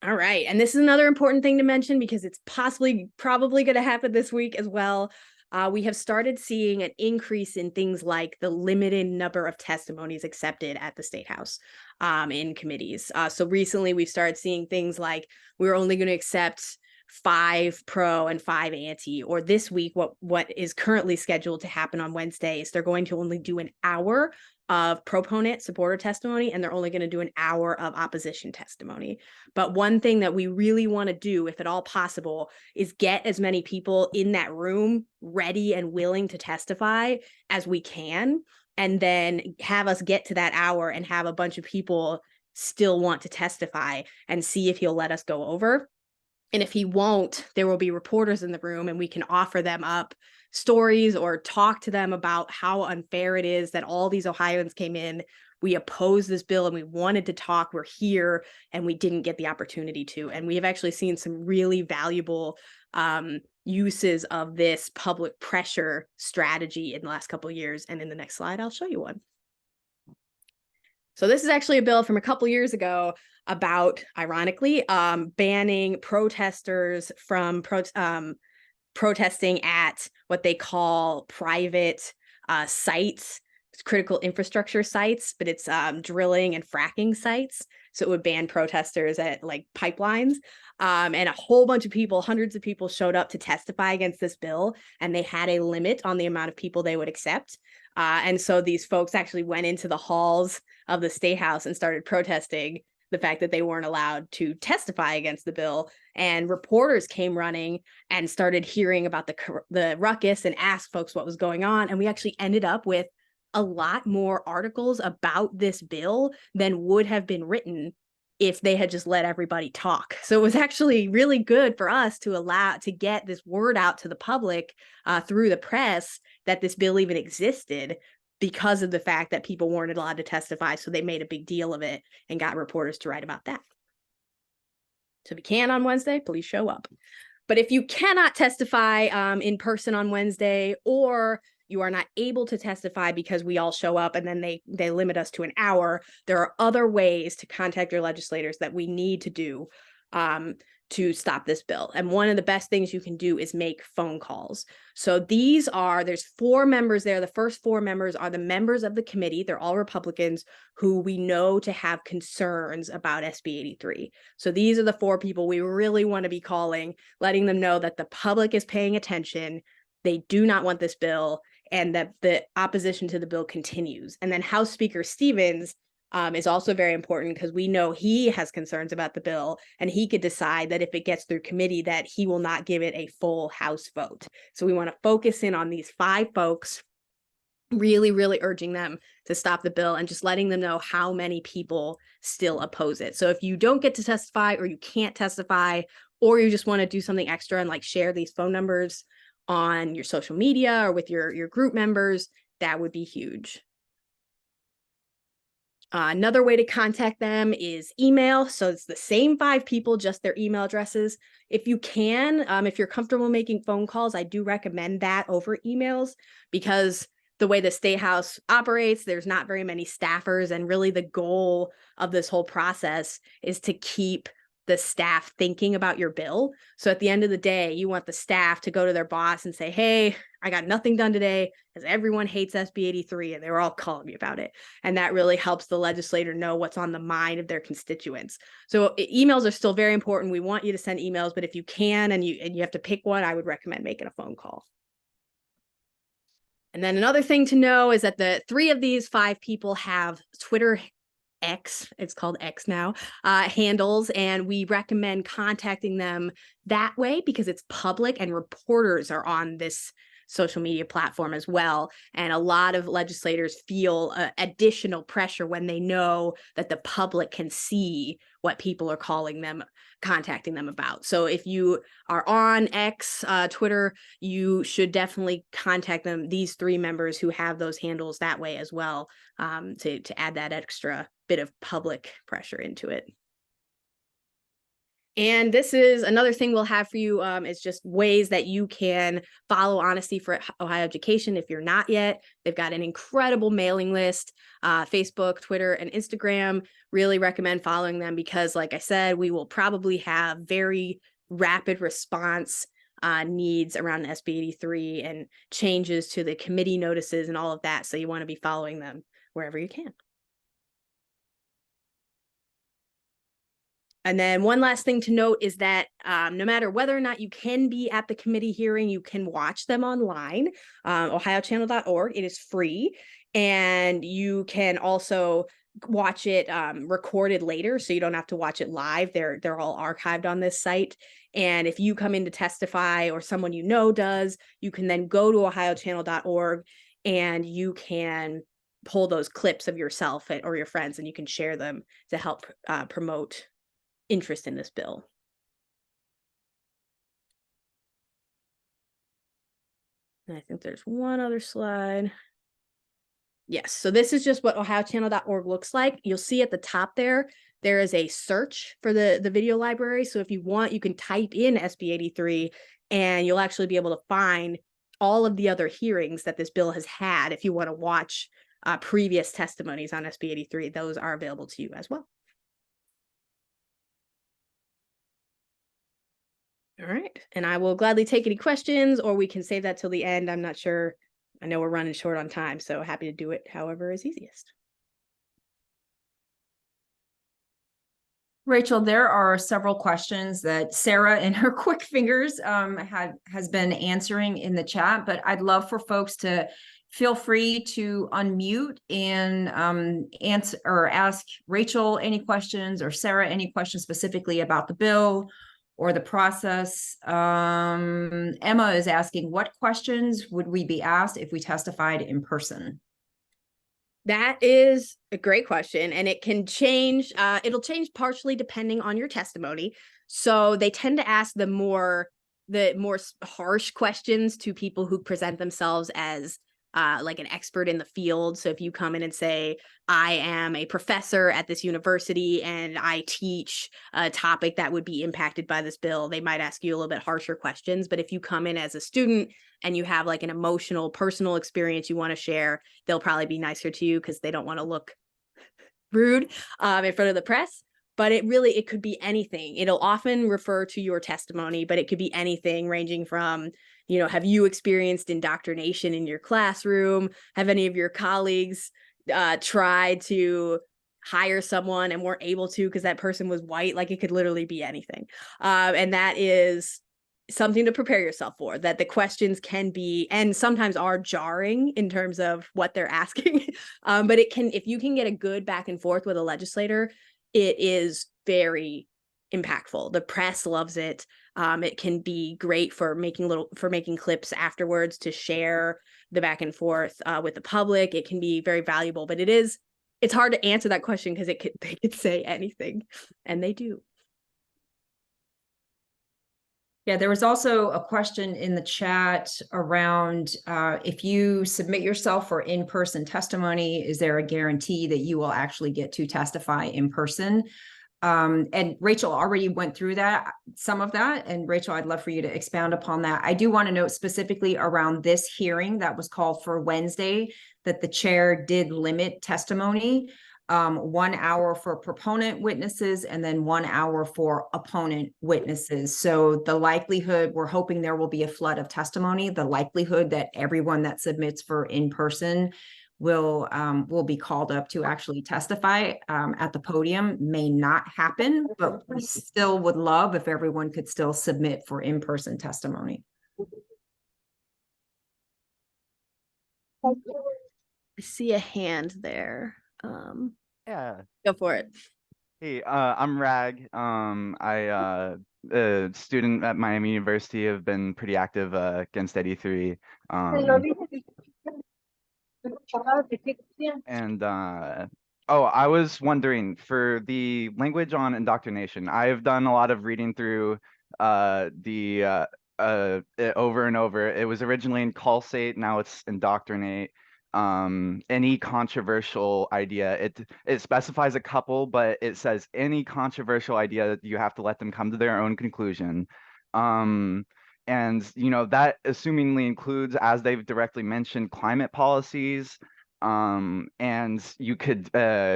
All right. And this is another important thing to mention because it's probably going to happen this week as well. We have started seeing an increase in things like the limited number of testimonies accepted at the Statehouse in committees. So recently we've started seeing things like we're only going to accept 5 pro and 5 anti, or this week, what is currently scheduled to happen on Wednesday is they're going to only do an hour of proponent supporter testimony, and they're only going to do an hour of opposition testimony. But one thing that we really want to do, if at all possible, is get as many people in that room ready and willing to testify as we can, and then have us get to that hour and have a bunch of people still want to testify and see if he'll let us go over. And if he won't, there will be reporters in the room and we can offer them up stories or talk to them about how unfair it is that all these Ohioans came in. We opposed this bill and we wanted to talk. We're here and we didn't get the opportunity to. And we have actually seen some really valuable uses of this public pressure strategy in the last couple of years. And in the next slide, I'll show you one. So this is actually a bill from a couple years ago about, ironically, banning protesters from protesting at what they call private sites, critical infrastructure sites, but it's drilling and fracking sites. So it would ban protesters at like pipelines. And a whole bunch of people, hundreds of people showed up to testify against this bill, and they had a limit on the amount of people they would accept. And so these folks actually went into the halls of the Statehouse and started protesting the fact that they weren't allowed to testify against the bill. And reporters came running and started hearing about the ruckus and asked folks what was going on. And we actually ended up with a lot more articles about this bill than would have been written if they had just let everybody talk. So it was actually really good for us to get this word out to the public through the press that this bill even existed, because of the fact that people weren't allowed to testify. So they made a big deal of it and got reporters to write about that. So if you can on Wednesday, please show up. But if you cannot testify in person on Wednesday, or you are not able to testify because we all show up and then they limit us to an hour, there are other ways to contact your legislators that we need to do to stop this bill. And one of the best things you can do is make phone calls. So there's 4 members there. The first 4 members are the members of the committee. They're all Republicans who we know to have concerns about SB 83. So these are the 4 people we really want to be calling, letting them know that the public is paying attention. They do not want this bill, and that the opposition to the bill continues. And then House Speaker Stevens is also very important, because we know he has concerns about the bill, and he could decide that if it gets through committee that he will not give it a full House vote. So we want to focus in on these 5 folks, really, really urging them to stop the bill and just letting them know how many people still oppose it. So if you don't get to testify, or you can't testify, or you just want to do something extra and like share these phone numbers on your social media or with your group members, that would be huge. Another way to contact them is email. So it's the same 5 people, just their email addresses. If you can, if you're comfortable making phone calls, I do recommend that over emails, because the way the Statehouse operates, there's not very many staffers. And really the goal of this whole process is to keep the staff thinking about your bill. So at the end of the day, you want the staff to go to their boss and say, hey, I got nothing done today because everyone hates SB 83 and they were all calling me about it. And that really helps the legislator know what's on the mind of their constituents. So emails are still very important. We want you to send emails, but if you can and you have to pick one, I would recommend making a phone call. And then another thing to know is that the 3 of these 5 people have Twitter X, it's called X now, handles, and we recommend contacting them that way because it's public and reporters are on this social media platform as well. And a lot of legislators feel additional pressure when they know that the public can see what people are contacting them about. So if you are on X, Twitter, you should definitely contact them, these 3 members who have those handles that way as well, to add that extra bit of public pressure into it. And this is another thing we'll have for you, is just ways that you can follow Honesty for Ohio Education if you're not yet. They've got an incredible mailing list, Facebook, Twitter, and Instagram. Really recommend following them because, like I said, we will probably have very rapid response needs around SB 83 and changes to the committee notices and all of that. So you want to be following them wherever you can. And then one last thing to note is that no matter whether or not you can be at the committee hearing, you can watch them online, ohiochannel.org. It is free. And you can also watch it recorded later, so you don't have to watch it live. They're all archived on this site. And if you come in to testify, or someone you know does, you can then go to ohiochannel.org and you can pull those clips of yourself or your friends, and you can share them to help promote interest in this bill. And I think there's one other slide. Yes, so this is just what ohiochannel.org looks like. You'll see at the top there is a search for the video library. So if you want, you can type in SB 83 and you'll actually be able to find all of the other hearings that this bill has had. If you want to watch previous testimonies on SB 83, those are available to you as well. All right, and I will gladly take any questions, or we can save that till the end. I'm not sure. I know we're running short on time, so happy to do it however is easiest. Rachel, there are several questions that Sara in her quick fingers has been answering in the chat, but I'd love for folks to feel free to unmute and answer or ask Rachel any questions, or Sara any questions specifically about the bill or the process. Emma is asking, what questions would we be asked if we testified in person? That is a great question, and it can change. It'll change partially depending on your testimony. So they tend to ask the more harsh questions to people who present themselves as like an expert in the field. So if you come in and say, I am a professor at this university and I teach a topic that would be impacted by this bill, they might ask you a little bit harsher questions. But if you come in as a student and you have like an emotional, personal experience you want to share, they'll probably be nicer to you because they don't want to look rude in front of the press. But it could be anything. It'll often refer to your testimony, but it could be anything ranging from, have you experienced indoctrination in your classroom? Have any of your colleagues tried to hire someone and weren't able to because that person was white? Like, it could literally be anything. And that is something to prepare yourself for, that the questions can be, and sometimes are, jarring in terms of what they're asking. But if you can get a good back and forth with a legislator, it is very impactful. The press loves it. It can be great for making clips afterwards to share the back and forth with the public. It can be very valuable, but it's hard to answer that question because they could say anything, and they do. Yeah, there was also a question in the chat around if you submit yourself for in-person testimony, is there a guarantee that you will actually get to testify in person? And Rachel already went through some of that. And Rachel, I'd love for you to expound upon that. I do want to note specifically around this hearing that was called for Wednesday, that the chair did limit testimony. 1 hour for proponent witnesses and then 1 hour for opponent witnesses. So the likelihood, we're hoping there will be a flood of testimony. The likelihood that everyone that submits for in-person will be called up to actually testify at the podium may not happen, but we still would love if everyone could still submit for in-person testimony. I see a hand there. Yeah. Go for it. Hey, I'm Rag. I a student at Miami University, have been pretty active against 83. And I was wondering, for the language on indoctrination, I've done a lot of reading through it over and over. It was originally in culsate, now it's indoctrinate. Any controversial idea, it specifies a couple, but it says any controversial idea, you have to let them come to their own conclusion. And that assumingly includes, as they've directly mentioned, climate policies. And you could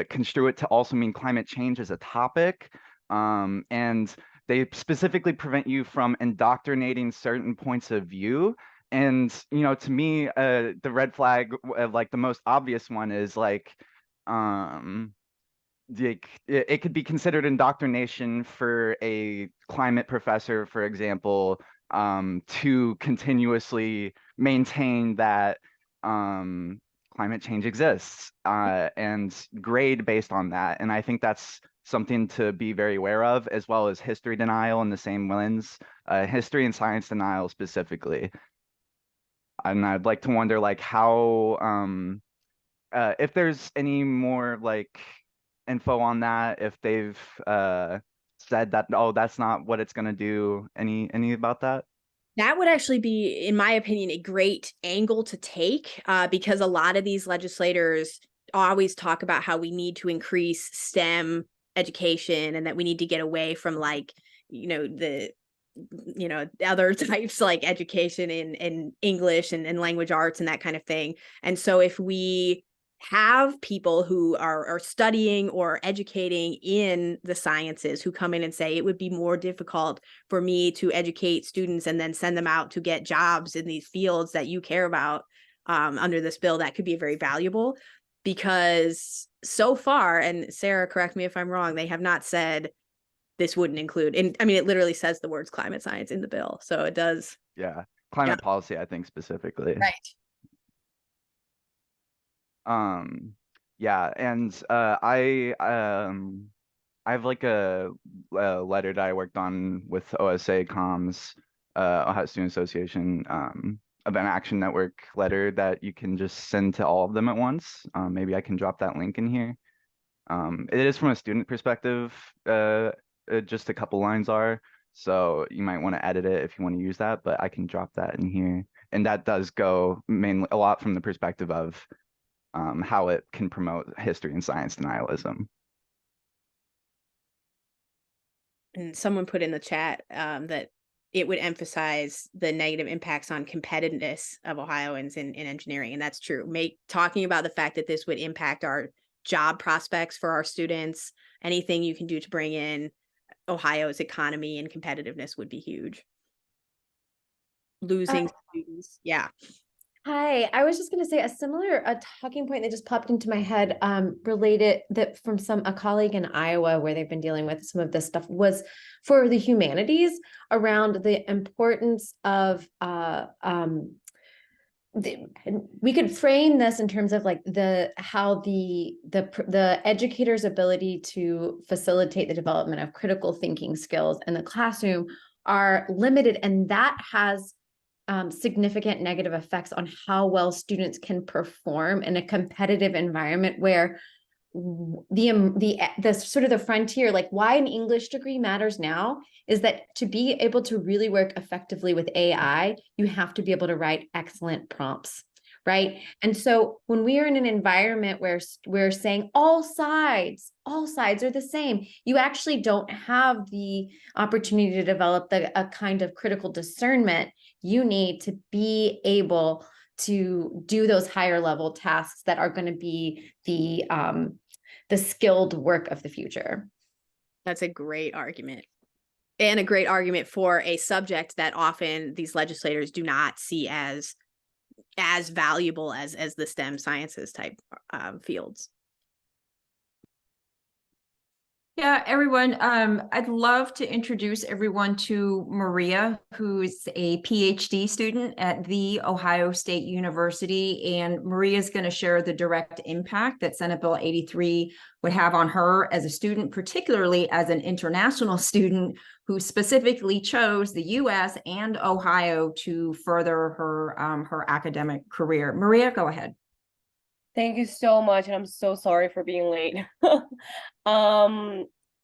construe it to also mean climate change as a topic. And they specifically prevent you from indoctrinating certain points of view. And to me, the red flag, like the most obvious one, is like it could be considered indoctrination for a climate professor, for example, to continuously maintain that climate change exists, and grade based on that. And I think that's something to be very aware of, as well as history denial in the same lens, history and science denial specifically. And I'd like to wonder like how, if there's any more like info on that, if they've said that, oh, that's not what it's gonna do. Any about that? That would actually be, in my opinion, a great angle to take, because a lot of these legislators always talk about how we need to increase STEM education and that we need to get away from like, the other types like education in English and language arts and that kind of thing. And so if we have people who are studying or educating in the sciences who come in and say it would be more difficult for me to educate students and then send them out to get jobs in these fields that you care about under this bill, that could be very valuable, because so far, and Sarah, correct me if I'm wrong, they have not said this wouldn't include, and I mean, it literally says the words climate science in the bill. So it does. Yeah, climate policy, I think specifically. Right. Yeah, and I have like a letter that I worked on with OSA Comms, Ohio Student Association, of an action network letter that you can just send to all of them at once. Maybe I can drop that link in here. It is from a student perspective, just a couple lines are, so you might want to edit it if you want to use that, but I can drop that in here. And that does go mainly a lot from the perspective of how it can promote history and science denialism. And someone put in the chat that it would emphasize the negative impacts on competitiveness of Ohioans in engineering. And that's true. Talking about the fact that this would impact our job prospects for our students, anything you can do to bring in Ohio's economy and competitiveness would be huge. Losing students. Yeah. Hi, I was just going to say a talking point that just popped into my head related that from a colleague in Iowa where they've been dealing with some of this stuff was for the humanities around the importance of we could frame this in terms of like how the educator's ability to facilitate the development of critical thinking skills in the classroom are limited, and that has significant negative effects on how well students can perform in a competitive environment where the sort of the frontier, like why an English degree matters now is that to be able to really work effectively with AI, you have to be able to write excellent prompts, right? And so when we are in an environment where we're saying all sides are the same, you actually don't have the opportunity to develop a kind of critical discernment you need to be able to do those higher level tasks that are going to be the skilled work of the future. That's a great argument. And a great argument for a subject that often these legislators do not see as valuable as the STEM sciences type fields. Yeah, everyone, I'd love to introduce everyone to Maria, who's a PhD student at The Ohio State University. And Maria is going to share the direct impact that Senate Bill 83 would have on her as a student, particularly as an international student who specifically chose the US and Ohio to further her academic career. Maria, go ahead. Thank you so much, and I'm so sorry for being late.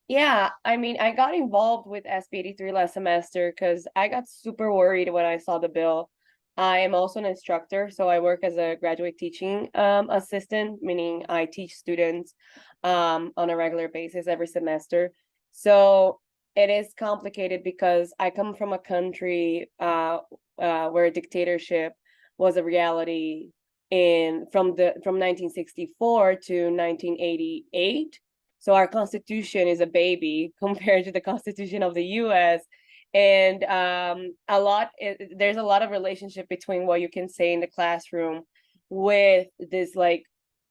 Yeah, I mean, I got involved with SB 83 last semester because I got super worried when I saw the bill. I am also an instructor, so I work as a graduate teaching assistant, meaning I teach students on a regular basis every semester. So it is complicated because I come from a country where dictatorship was a reality from 1964 to 1988. So our constitution is a baby compared to the constitution of the US. And there's a lot of relationship between what you can say in the classroom with this like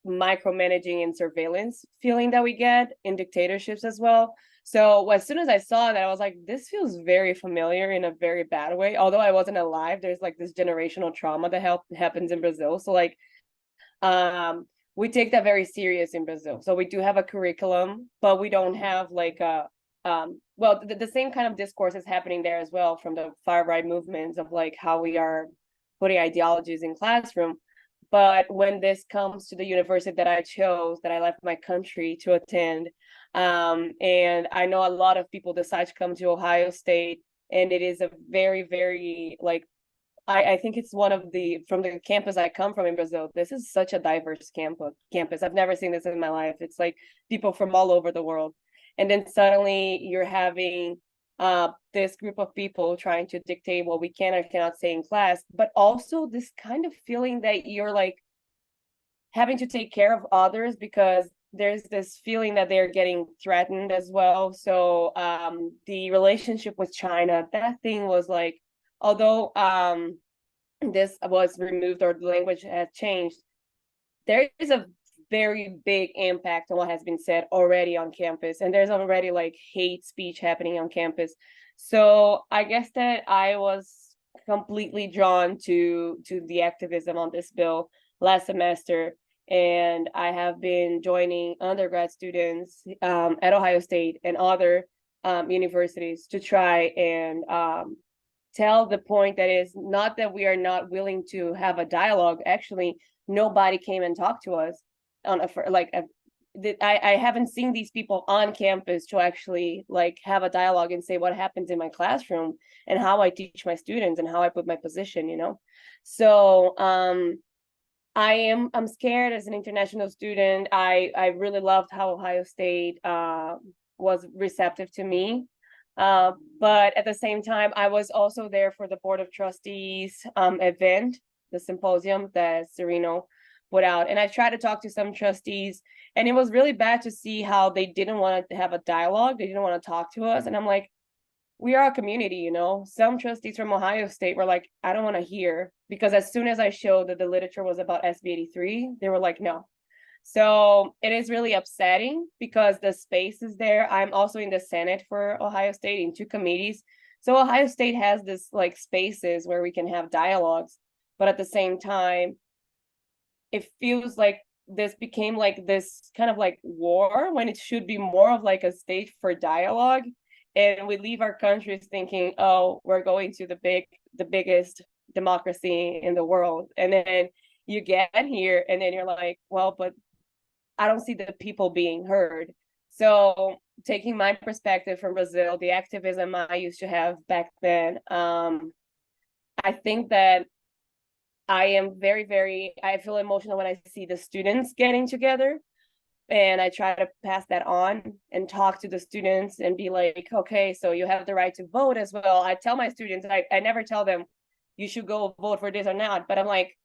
micromanaging and surveillance feeling that we get in dictatorships as well. So as soon as I saw that, I was like, this feels very familiar in a very bad way. Although I wasn't alive, there's like this generational trauma that happens in Brazil. So like, We take that very serious in Brazil. So we do have a curriculum, but we don't have like a well, the same kind of discourse is happening there as well from the far right movements of like how we are putting ideologies in classroom. But when this comes to the university that I chose, that I left my country to attend, and I know a lot of people decide to come to Ohio State, and it is a very, very like I think it's one of the from the campus I come from in Brazil. This is such a diverse campus. I've never seen this in my life. It's like people from all over the world. And then suddenly you're having this group of people trying to dictate what we can or cannot say in class, but also this kind of feeling that you're like having to take care of others because there's this feeling that they're getting threatened as well. So the relationship with China, that thing was like, although this was removed or the language has changed, there is a very big impact on what has been said already on campus, and there's already like hate speech happening on campus. So I guess that I was completely drawn to the activism on this bill last semester, and I have been joining undergrad students at Ohio State and other universities to try and tell the point that is not that we are not willing to have a dialogue. Actually, nobody came and talked to us on I haven't seen these people on campus to actually like have a dialogue and say what happens in my classroom and how I teach my students and how I put my position, you know. So I'm scared as an international student. I really loved how Ohio State was receptive to me. But at the same time, I was also there for the Board of Trustees event, the symposium that Serino put out. And I tried to talk to some trustees, and it was really bad to see how they didn't want to have a dialogue. They didn't want to talk to us. And I'm like, we are a community, you know. Some trustees from Ohio State were like, I don't want to hear, because as soon as I showed that the literature was about SB 83, they were like, no. So it is really upsetting because the space is there. I'm also in the Senate for Ohio State in 2 committees. So Ohio State has this like spaces where we can have dialogues, but at the same time, it feels like this became like this kind of like war when it should be more of like a stage for dialogue. And we leave our countries thinking, oh, we're going to the biggest democracy in the world. And then you get here and then you're like, well, but I don't see the people being heard. So taking my perspective from Brazil, the activism I used to have back then, I think that I am I feel emotional when I see the students getting together, and I try to pass that on and talk to the students and be like, okay, so you have the right to vote as well. I tell my students, I never tell them you should go vote for this or not, but I'm like,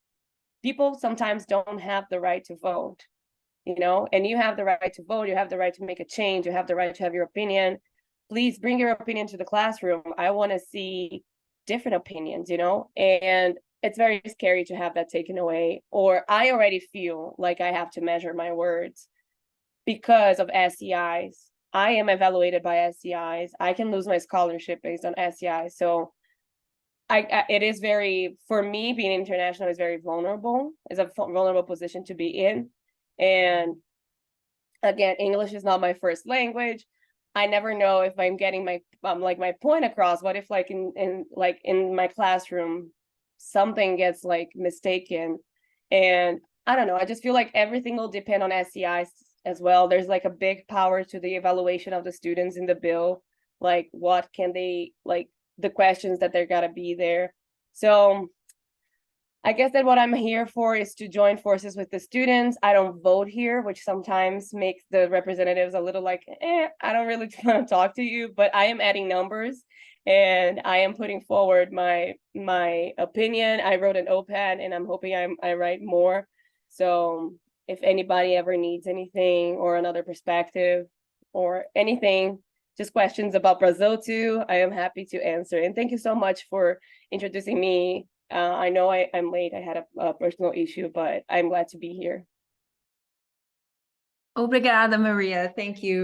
people sometimes don't have the right to vote, you know, and you have the right to vote. You have the right to make a change. You have the right to have your opinion. Please bring your opinion to the classroom. I want to see different opinions, you know, and it's very scary to have that taken away. Or I already feel like I have to measure my words because of SEIs. I am evaluated by SEIs. I can lose my scholarship based on SEIs. So it is very, for me, being international is very vulnerable. It's a vulnerable position to be in. And again, English is not my first language. I never know if I'm getting my like my point across. What if like in my classroom something gets like mistaken? And I don't know, I just feel like everything will depend on SEIs as well. There's like a big power to the evaluation of the students in the bill, like what can they, like the questions that they're gotta be there. So I guess that what I'm here for is to join forces with the students. I don't vote here, which sometimes makes the representatives a little like, I don't really want to talk to you, but I am adding numbers and I am putting forward my opinion. I wrote an OPAD and I'm hoping I write more. So if anybody ever needs anything or another perspective or anything, just questions about Brazil too, I am happy to answer. And thank you so much for introducing me. I know I'm late. I had a personal issue, but I'm glad to be here. Obrigada, Maria. Thank you.